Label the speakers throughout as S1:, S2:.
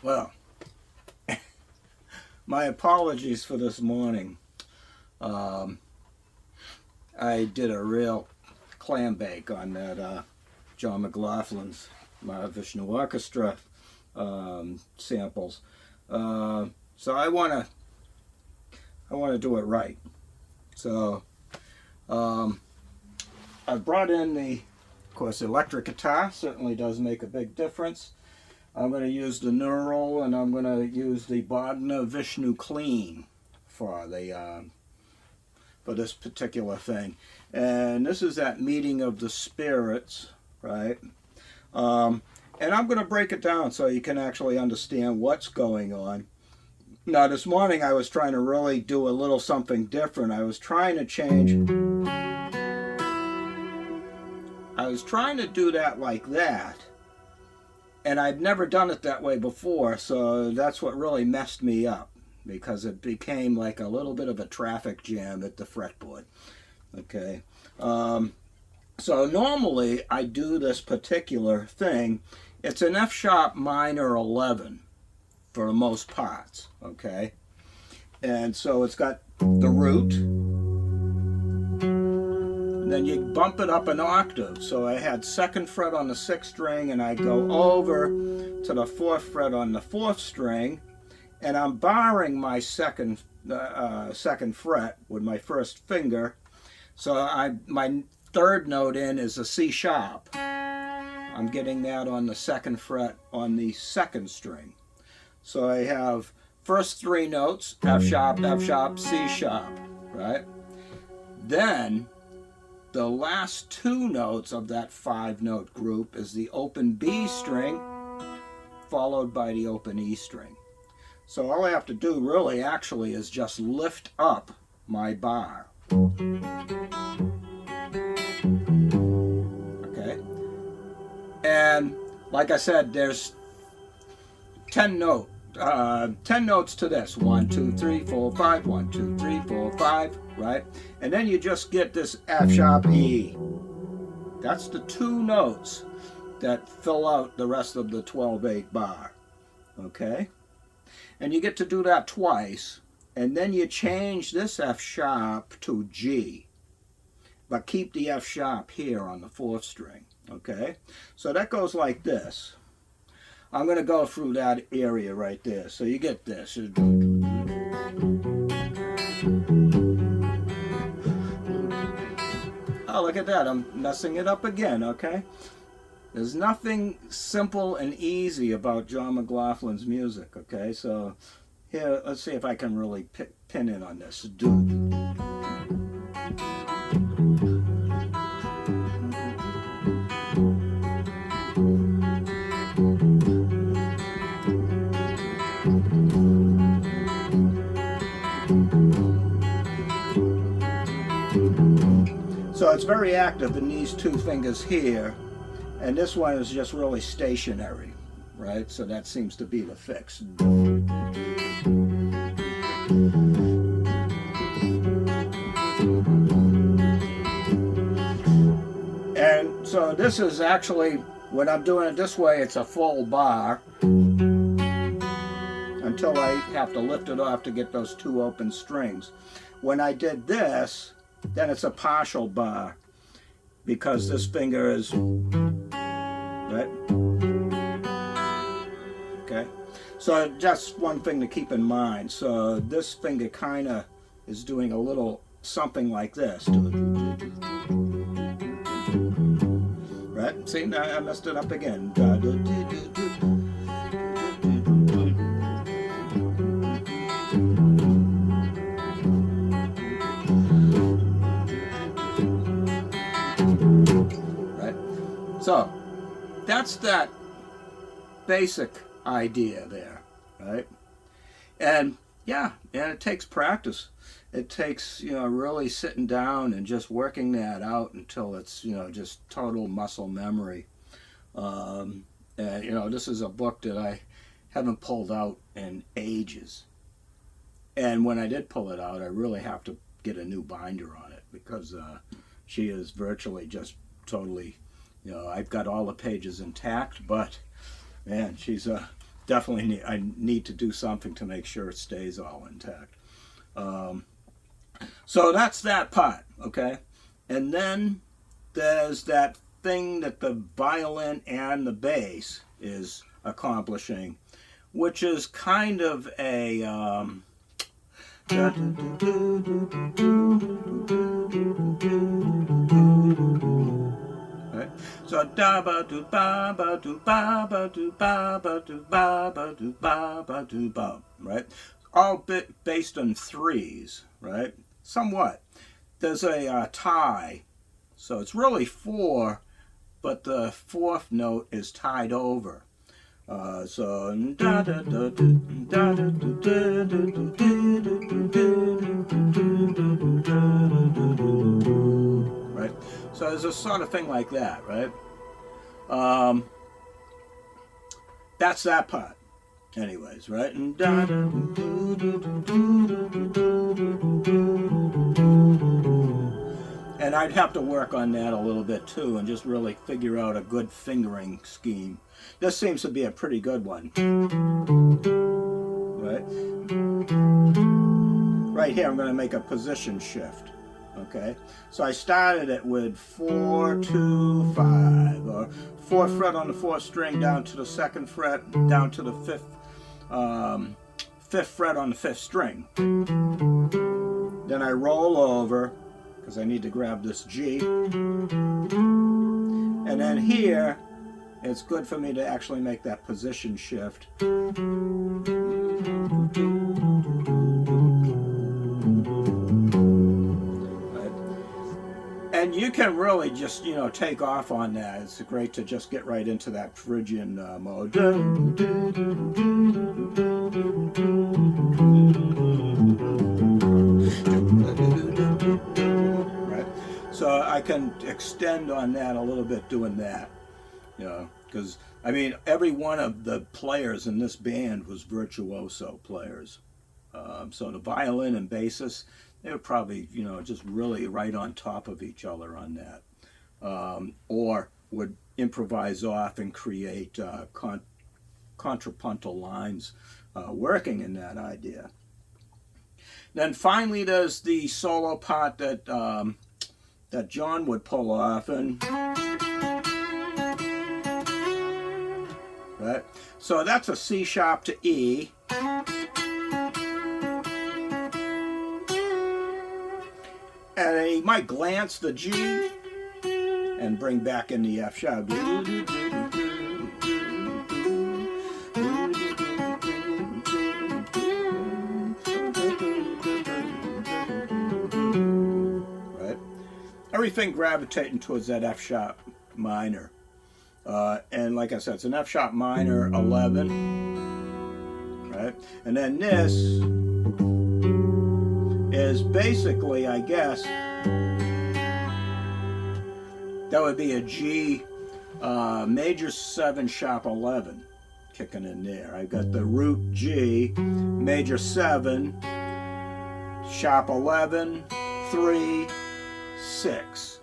S1: Well, my apologies for this morning. I did a real clam bake on that John McLaughlin's Mahavishnu Orchestra samples. So I want to do it right. So I brought in of course, electric guitar certainly does make a big difference. I'm going to use the neural, and I'm going to use the Bogna Vishnu clean for this particular thing. And this is that meeting of the spirits, right? And I'm going to break it down so you can actually understand what's going on. Now, this morning I was trying to really do a little something different. I was trying to do that like that. And I'd never done it that way before, so that's what really messed me up, because it became like a little bit of a traffic jam at the fretboard. Okay, so normally I do this particular thing. It's an F sharp minor 11 for most parts. Okay, and so it's got the root. Then you bump it up an octave. So I had 2nd fret on the 6th string, and I go over to the 4th fret on the 4th string, and I'm barring my second fret with my first finger. So my 3rd note in is a C sharp. I'm getting that on the 2nd fret on the 2nd string. So I have first 3 notes, F sharp, C sharp, right? Then the last 2 notes of that 5-note group is the open B string followed by the open E string. So all I have to do really actually is just lift up my bar. Okay? And like I said, there's 10 notes to this. 1, 2, 3, 4, 5. 1, 2, 3, 4, 5. Right? And then you just get this F sharp E. That's the 2 notes that fill out the rest of the 12/8 bar. Okay? And you get to do that twice, and then you change this F sharp to G, but keep the F sharp here on the 4th string. Okay? So that goes like this. I'm going to go through that area right there. So you get this. Oh, look at that. I'm messing it up again, okay? There's nothing simple and easy about John McLaughlin's music, okay? So here, let's see if I can really pin in on this. So it's very active in these 2 fingers here, and this one is just really stationary, right? So that seems to be the fix. And so this is actually, when I'm doing it this way, it's a full bar until I have to lift it off to get those 2 open strings. When I did this, then it's a partial bar, because this finger is, right? Okay, so just one thing to keep in mind. So this finger kind of is doing a little something like this. Right? See, now I messed it up again. So that's that basic idea there, right? And yeah, and it takes practice. It takes, really sitting down and just working that out until it's, just total muscle memory. And, this is a book that I haven't pulled out in ages. And when I did pull it out, I really have to get a new binder on it, because she is virtually just totally, I've got all the pages intact, but man, she's definitely I need to do something to make sure it stays all intact. So that's that part, okay? And then there's that thing that the violin and the bass is accomplishing, which is kind of a right? So da ba do ba ba do ba ba do ba ba do ba ba do ba ba do ba, right? All based on threes, right? Somewhat. There's a tie, so it's really four, but the fourth note is tied over. So da da da da da right. So there's a sort of thing like that, right? That's that part, anyways, right? And da da and I'd have to work on that a little bit too, and just really figure out a good fingering scheme. This seems to be a pretty good one, right? Right here, I'm going to make a position shift. Okay, so I started it with 4, 2, 5, or 4th fret on the 4th string down to the 2nd fret, down to the 5th fret on the 5th string. Then I roll over, because I need to grab this G. And then here, it's good for me to actually make that position shift. And you can really just, take off on that. It's great to just get right into that Phrygian mode. Right? So I can extend on that a little bit doing that. Because, I mean, every one of the players in this band was virtuoso players. So the violin and bassist, they were probably, just really right on top of each other on that. Or would improvise off and create contrapuntal lines working in that idea. Then finally there's the solo part that, that John would pull off. And right? So that's a C sharp to E. And he might glance the G and bring back in the F sharp. Right? Everything gravitating towards that F sharp minor. And like I said, it's an F sharp minor 11. Right? And then this is basically, I guess, that would be a G major 7 sharp 11 kicking in there. I've got the root G, major 7, sharp 11, 3, 6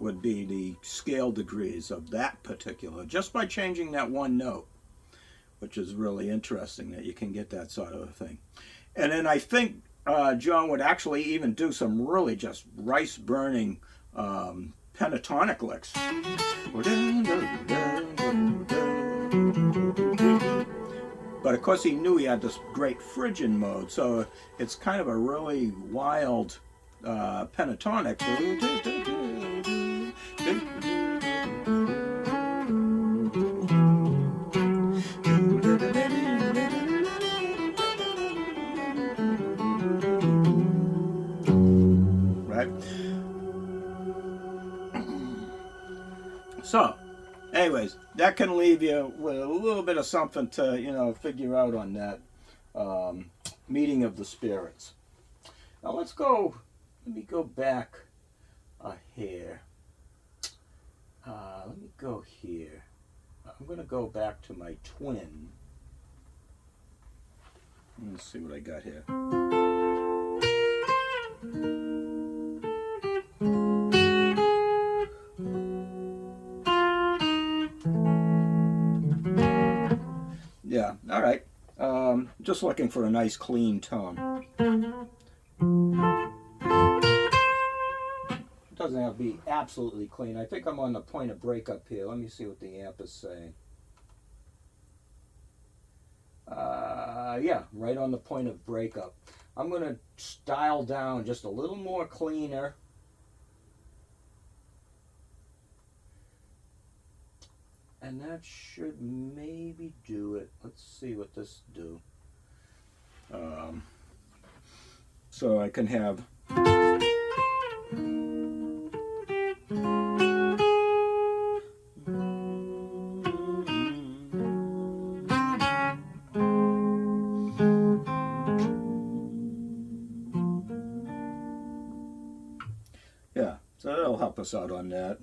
S1: would be the scale degrees of that particular, just by changing that one note, which is really interesting that you can get that sort of a thing. And then I think John would actually even do some really just rice-burning pentatonic licks. But of course he knew he had this great Phrygian mode, so it's kind of a really wild pentatonic. So, anyways, that can leave you with a little bit of something to, figure out on that meeting of the spirits. Now let me go back here. Let me go here. I'm going to go back to my twin. Let's see what I got here. Yeah, all right. Just looking for a nice clean tone. It doesn't have to be absolutely clean. I think I'm on the point of breakup here. Let me see what the amp is saying. Yeah, right on the point of breakup. I'm going to dial down just a little more cleaner. And that should maybe do it. Let's see what this do. So I can have yeah, so that'll help us out on that.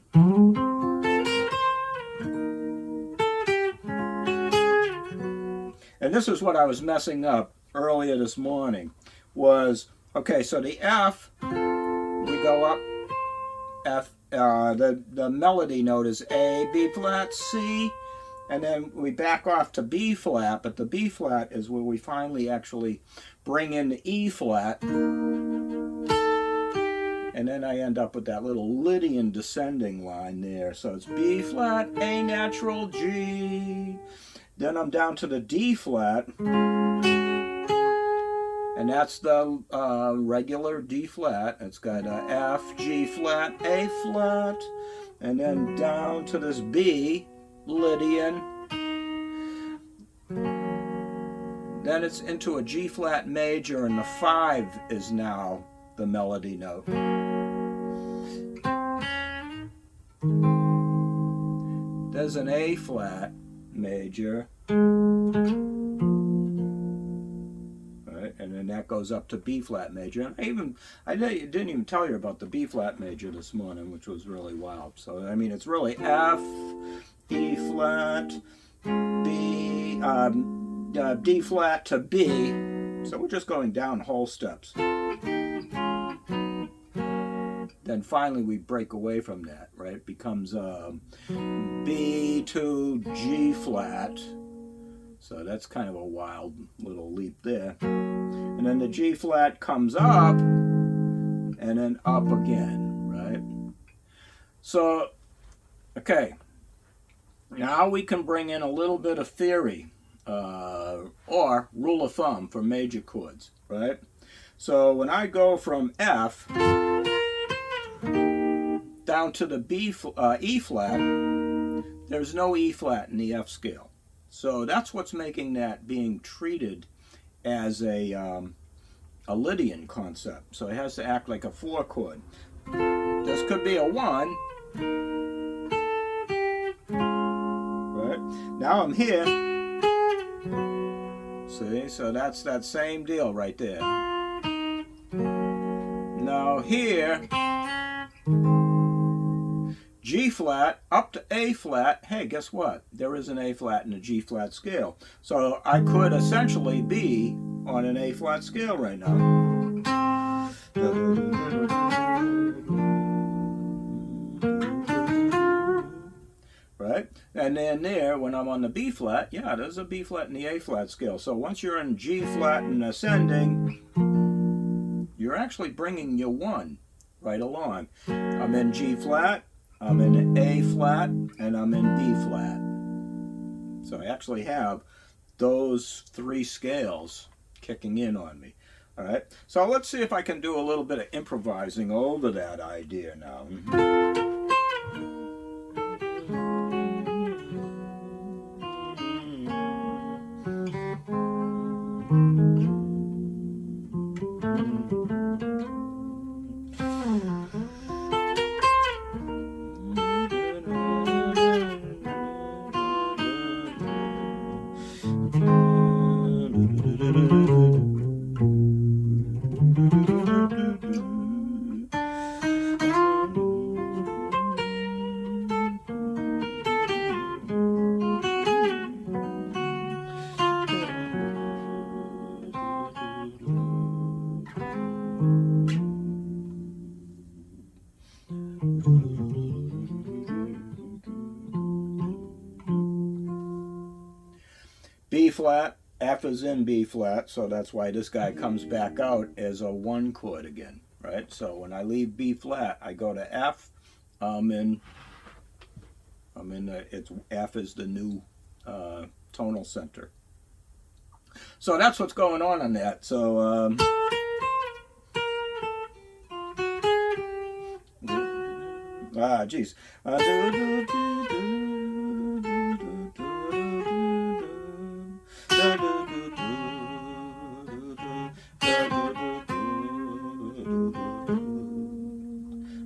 S1: And this is what I was messing up earlier this morning. Was, okay, so the F, we go up, F, the melody note is A, B flat, C, and then we back off to B flat, but the B flat is where we finally actually bring in the E flat, and then I end up with that little Lydian descending line there. So it's B flat, A natural, G, then I'm down to the D flat, and that's the regular D flat. It's got a F, G flat, A flat, and then down to this B, Lydian. Then it's into a G flat major, and the 5 is now the melody note. There's an A flat major. And then that goes up to B flat major. I didn't even tell you about the B flat major this morning, which was really wild. So I mean, it's really F, E flat, B, D flat to B. So we're just going down whole steps. Then finally we break away from that, right? It becomes B to G flat. So that's kind of a wild little leap there. And then the G flat comes up and then up again, right? So, okay. Now we can bring in a little bit of theory or rule of thumb for major chords, right? So when I go from F down to the E flat, there's no E flat in the F scale. So that's what's making that being treated as a Lydian concept. So it has to act like a 4 chord. This could be a 1. Right? Now I'm here. See? So that's that same deal right there. Now here, G flat up to A flat. Hey, guess what? There is an A flat in the G flat scale. So I could essentially be on an A flat scale right now. Right? And then there, when I'm on the B flat, yeah, there's a B flat in the A flat scale. So once you're in G flat and ascending, you're actually bringing your 1 right along. I'm in G flat, I'm in A flat, and I'm in B flat. So I actually have those 3 scales kicking in on me. All right, so let's see if I can do a little bit of improvising over that idea now. B flat, F is in B flat, so that's why this guy comes back out as a 1 chord again, right? So when I leave B flat, I go to F. It's F is the new tonal center. So that's what's going on that. So geez.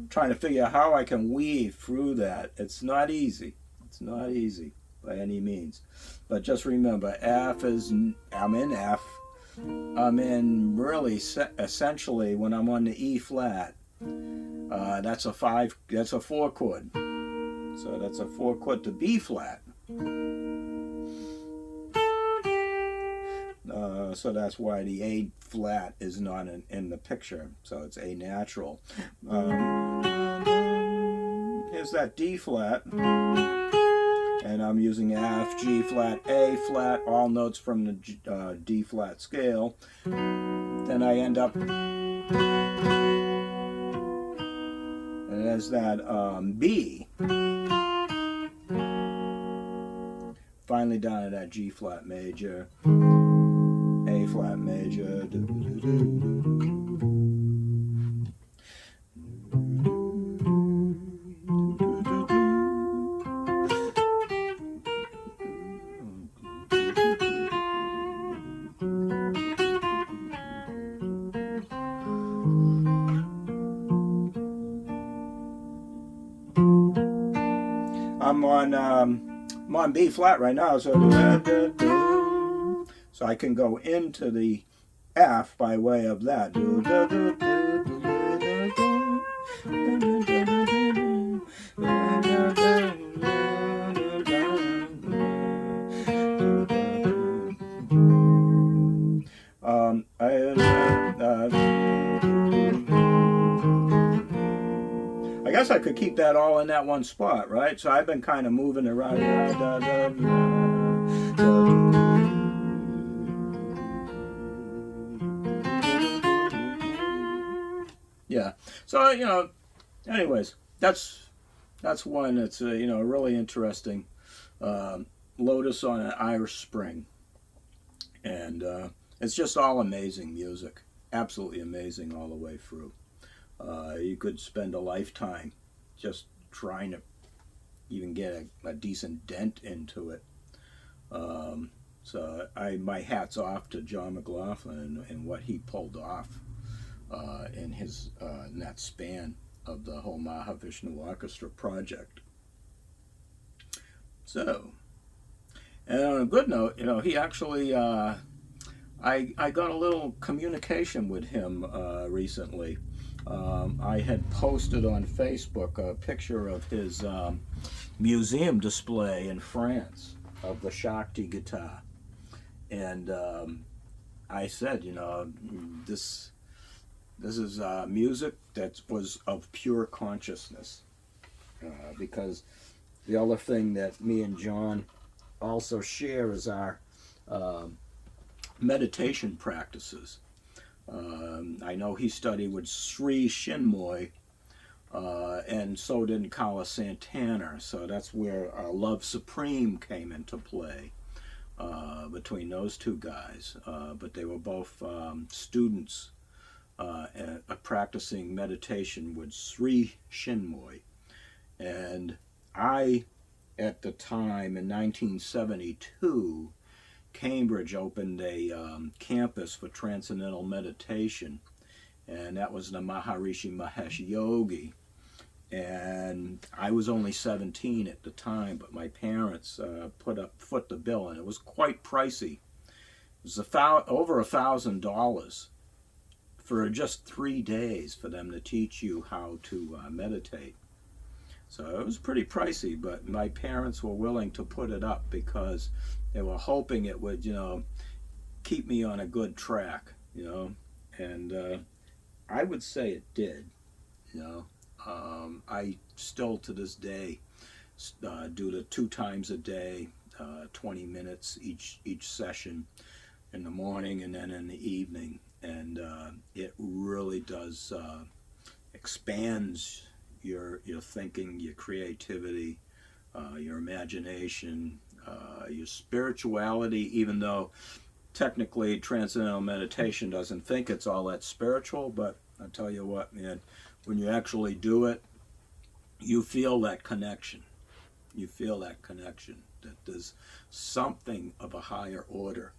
S1: Trying to figure out how I can weave through that. It's not easy. It's not easy by any means. But just remember, F is, I'm in F. I'm in really essentially when I'm on the E flat. That's a 4 chord. So that's a 4 chord to B flat. So that's why the A flat is not in the picture. So it's A natural. Here's that D flat. And I'm using F, G flat, A flat, all notes from the D flat scale. Then I end up, and there's that B. Finally down to that G flat major, A flat major. I'm on B flat right now, so I can go into the F by way of that. I guess I could keep that all in that one spot, right? So I've been kind of moving around. Yeah. So, you know, anyways, that's one that's you know, really interesting. Lotus on an Irish Spring, and it's just all amazing music, absolutely amazing all the way through. You could spend a lifetime just trying to even get a decent dent into it. So my hat's off to John McLaughlin and what he pulled off in that span of the whole Mahavishnu Orchestra project. So, and on a good note, you know, he actually, I got a little communication with him recently. I had posted on Facebook a picture of his museum display in France of the Shakti guitar, and I said, you know, this is music that was of pure consciousness, because the other thing that me and John also share is our meditation practices. I know he studied with Sri Chinmoy, and so did Kala Santana, so that's where Love Supreme came into play between those two guys. But they were both students practicing meditation with Sri Chinmoy. And I, at the time in 1972, Cambridge opened a campus for transcendental meditation, and that was the Maharishi Mahesh Yogi. And I was only 17 at the time, but my parents foot the bill, and it was quite pricey. It was over $1,000 for just 3 days for them to teach you how to meditate. So it was pretty pricey, but my parents were willing to put it up because they were hoping it would, you know, keep me on a good track, you know. And I would say it did, you know. I still to this day do the 2 times a day 20 minutes each session in the morning and then in the evening, and it really does expands your thinking, your creativity, your imagination, your spirituality, even though technically transcendental meditation doesn't think it's all that spiritual. But I tell you what, man, when you actually do it, you feel that connection. You feel that connection, that there's something of a higher order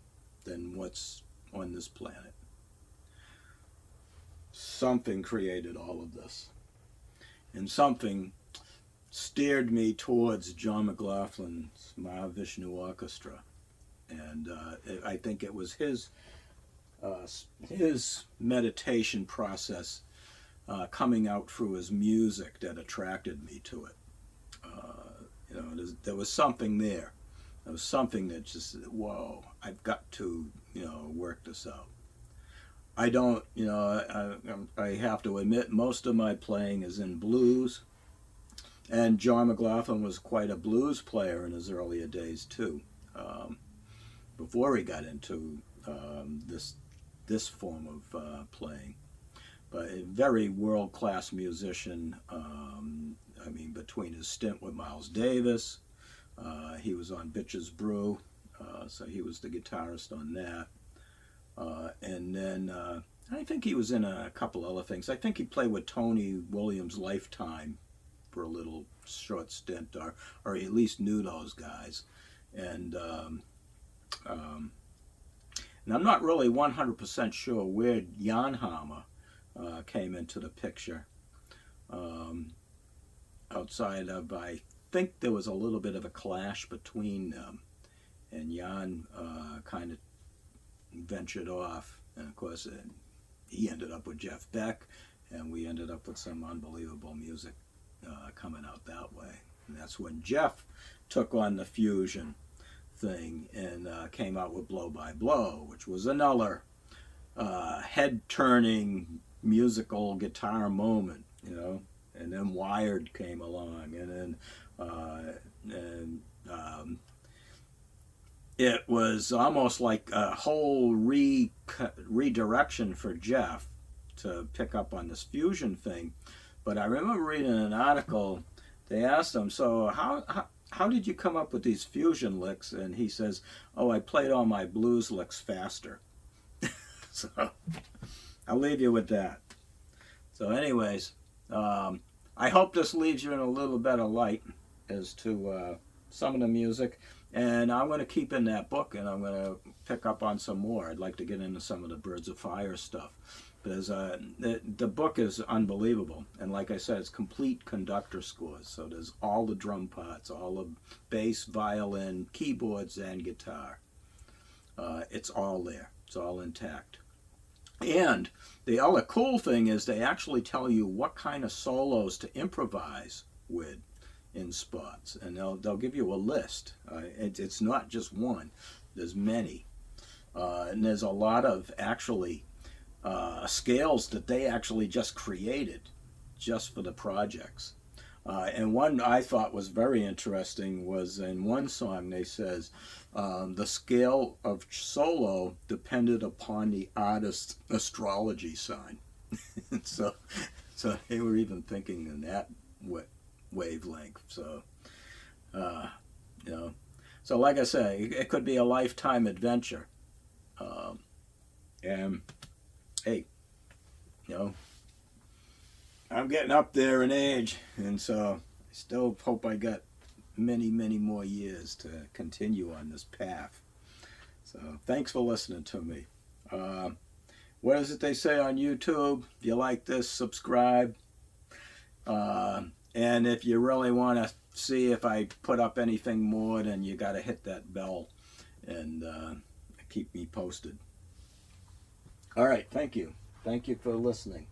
S1: than what's on this planet. Something created all of this, and something steered me towards John McLaughlin's Mahavishnu Orchestra, and I think it was his meditation process coming out through his music that attracted me to it. There was something there. There was something that just, whoa, I've got to, work this out. I don't, I have to admit, most of my playing is in blues. And John McLaughlin was quite a blues player in his earlier days too, before he got into this form of playing. But a very world-class musician. Between his stint with Miles Davis, he was on Bitches Brew, so he was the guitarist on that. And then I think he was in a couple other things. I think he played with Tony Williams' Lifetime for a little short stint, or he at least knew those guys. And I'm not really 100% sure where Jan Hammer came into the picture. Outside of, I think there was a little bit of a clash between them, and Jan kind of ventured off, and of course he ended up with Jeff Beck, and we ended up with some unbelievable music coming out that way. And that's when Jeff took on the fusion thing and came out with Blow by Blow, which was another head-turning musical guitar moment, And then Wired came along, and then it was almost like a whole redirection for Jeff to pick up on this fusion thing. But I remember reading an article. They asked him, "So how did you come up with these fusion licks?" And he says, "Oh, I played all my blues licks faster." So I'll leave you with that. So, anyways. I hope this leaves you in a little better light as to some of the music, and I'm going to keep in that book, and I'm going to pick up on some more. I'd like to get into some of the Birds of Fire stuff, because the book is unbelievable, and like I said, it's complete conductor scores, so there's all the drum parts, all the bass, violin, keyboards, and guitar. It's all there. It's all intact. And the other cool thing is they actually tell you what kind of solos to improvise with in spots, and they'll give you a list. It's not just one. There's many. And there's a lot of actually scales that they actually just created just for the projects. And one I thought was very interesting was in one song they says the scale of solo depended upon the artist's astrology sign. so they were even thinking in that wavelength. So so like I say, it could be a lifetime adventure. And hey, I'm getting up there in age, and so I still hope I got many, many more years to continue on this path. So thanks for listening to me. What is it they say on YouTube? If you like this, subscribe. And if you really want to see if I put up anything more, then you got to hit that bell and keep me posted. All right, thank you. Thank you for listening.